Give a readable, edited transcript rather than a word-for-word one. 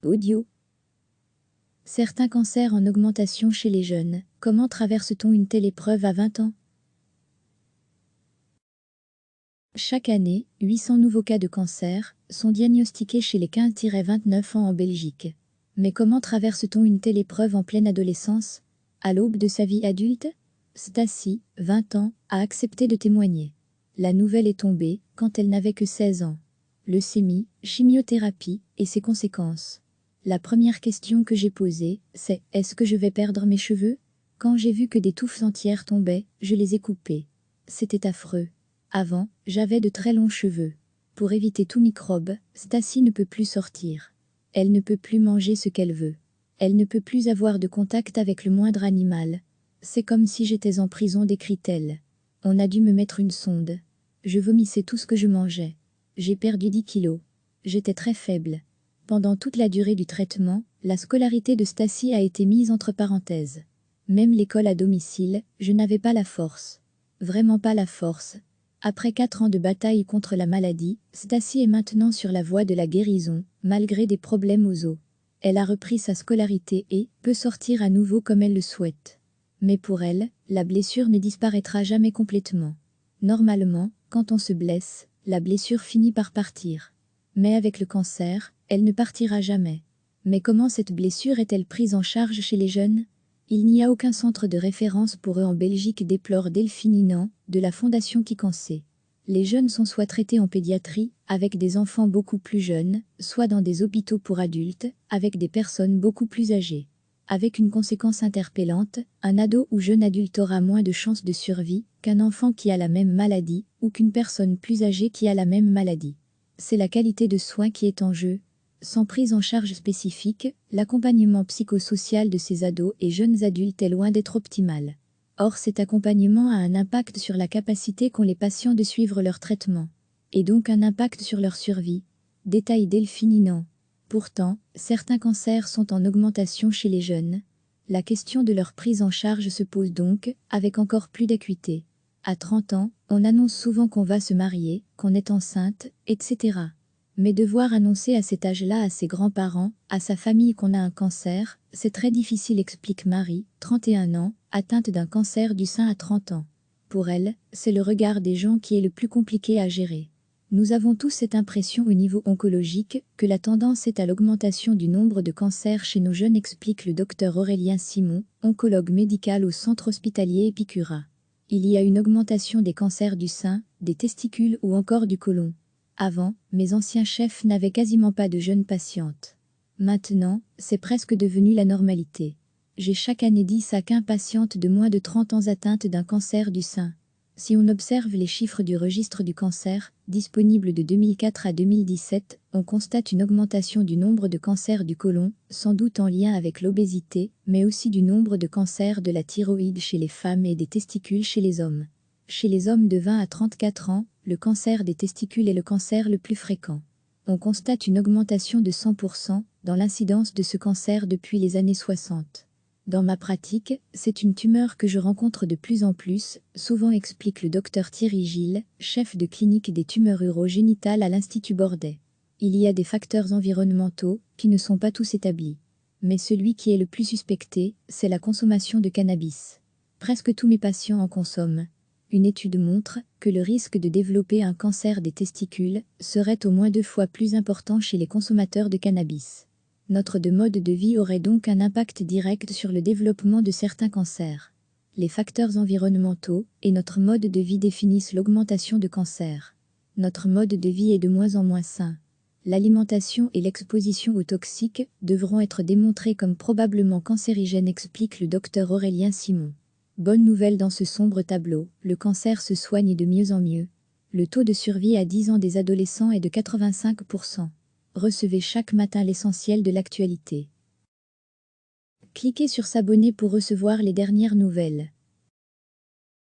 Audio. Certains cancers en augmentation chez les jeunes. Comment traverse-t-on une telle épreuve à 20 ans? Chaque année, 800 nouveaux cas de cancer sont diagnostiqués chez les 15-29 ans en Belgique. Mais comment traverse-t-on une telle épreuve en pleine adolescence? À l'aube de sa vie adulte? Stacy, 20 ans, a accepté de témoigner. La nouvelle est tombée quand elle n'avait que 16 ans. Leucémie, chimiothérapie et ses conséquences. La première question que j'ai posée, c'est « Est-ce que je vais perdre mes cheveux ?» Quand j'ai vu que des touffes entières tombaient, je les ai coupées. C'était affreux. Avant, j'avais de très longs cheveux. Pour éviter tout microbe, Stacy ne peut plus sortir. Elle ne peut plus manger ce qu'elle veut. Elle ne peut plus avoir de contact avec le moindre animal. C'est comme si j'étais en prison, décrit-elle. On a dû me mettre une sonde. Je vomissais tout ce que je mangeais. J'ai perdu 10 kilos. J'étais très faible. Pendant toute la durée du traitement, la scolarité de Stacy a été mise entre parenthèses. Même l'école à domicile, je n'avais pas la force. Vraiment pas la force. Après 4 ans de bataille contre la maladie, Stacy est maintenant sur la voie de la guérison, malgré des problèmes aux os. Elle a repris sa scolarité et peut sortir à nouveau comme elle le souhaite. Mais pour elle, la blessure ne disparaîtra jamais complètement. Normalement, quand on se blesse, la blessure finit par partir. Mais avec le cancer, elle ne partira jamais. Mais comment cette blessure est-elle prise en charge chez les jeunes? Il n'y a aucun centre de référence pour eux en Belgique, déplore Delphine Inan, de la Fondation Kikancer. Les jeunes sont soit traités en pédiatrie, avec des enfants beaucoup plus jeunes, soit dans des hôpitaux pour adultes, avec des personnes beaucoup plus âgées. Avec une conséquence interpellante, un ado ou jeune adulte aura moins de chances de survie qu'un enfant qui a la même maladie, ou qu'une personne plus âgée qui a la même maladie. C'est la qualité de soins qui est en jeu. Sans prise en charge spécifique, l'accompagnement psychosocial de ces ados et jeunes adultes est loin d'être optimal. Or, cet accompagnement a un impact sur la capacité qu'ont les patients de suivre leur traitement, et donc un impact sur leur survie. Détaille Delphine Inan. Pourtant, certains cancers sont en augmentation chez les jeunes. La question de leur prise en charge se pose donc, avec encore plus d'acuité. À 30 ans, on annonce souvent qu'on va se marier, qu'on est enceinte, etc. Mais devoir annoncer à cet âge-là à ses grands-parents, à sa famille qu'on a un cancer, c'est très difficile, explique Marie, 31 ans, atteinte d'un cancer du sein à 30 ans. Pour elle, c'est le regard des gens qui est le plus compliqué à gérer. Nous avons tous cette impression au niveau oncologique que la tendance est à l'augmentation du nombre de cancers chez nos jeunes, explique le docteur Aurélien Simon, oncologue médical au centre hospitalier Epicura. Il y a une augmentation des cancers du sein, des testicules ou encore du côlon. Avant, mes anciens chefs n'avaient quasiment pas de jeunes patientes. Maintenant, c'est presque devenu la normalité. J'ai chaque année 10 à 15 patientes de moins de 30 ans atteintes d'un cancer du sein. Si on observe les chiffres du registre du cancer, disponibles de 2004 à 2017, on constate une augmentation du nombre de cancers du côlon, sans doute en lien avec l'obésité, mais aussi du nombre de cancers de la thyroïde chez les femmes et des testicules chez les hommes. Chez les hommes de 20 à 34 ans, le cancer des testicules est le cancer le plus fréquent. On constate une augmentation de 100% dans l'incidence de ce cancer depuis les années 60. Dans ma pratique, c'est une tumeur que je rencontre de plus en plus, souvent, explique le docteur Thierry Gilles, chef de clinique des tumeurs urogénitales à l'Institut Bordet. Il y a des facteurs environnementaux qui ne sont pas tous établis. Mais celui qui est le plus suspecté, c'est la consommation de cannabis. Presque tous mes patients en consomment. Une étude montre que le risque de développer un cancer des testicules serait au moins 2 fois plus important chez les consommateurs de cannabis. Notre mode de vie aurait donc un impact direct sur le développement de certains cancers. Les facteurs environnementaux et notre mode de vie définissent l'augmentation de cancers. Notre mode de vie est de moins en moins sain. L'alimentation et l'exposition aux toxiques devront être démontrées comme probablement cancérigènes, explique le docteur Aurélien Simon. Bonne nouvelle dans ce sombre tableau, le cancer se soigne de mieux en mieux. Le taux de survie à 10 ans des adolescents est de 85%. Recevez chaque matin l'essentiel de l'actualité. Cliquez sur s'abonner pour recevoir les dernières nouvelles.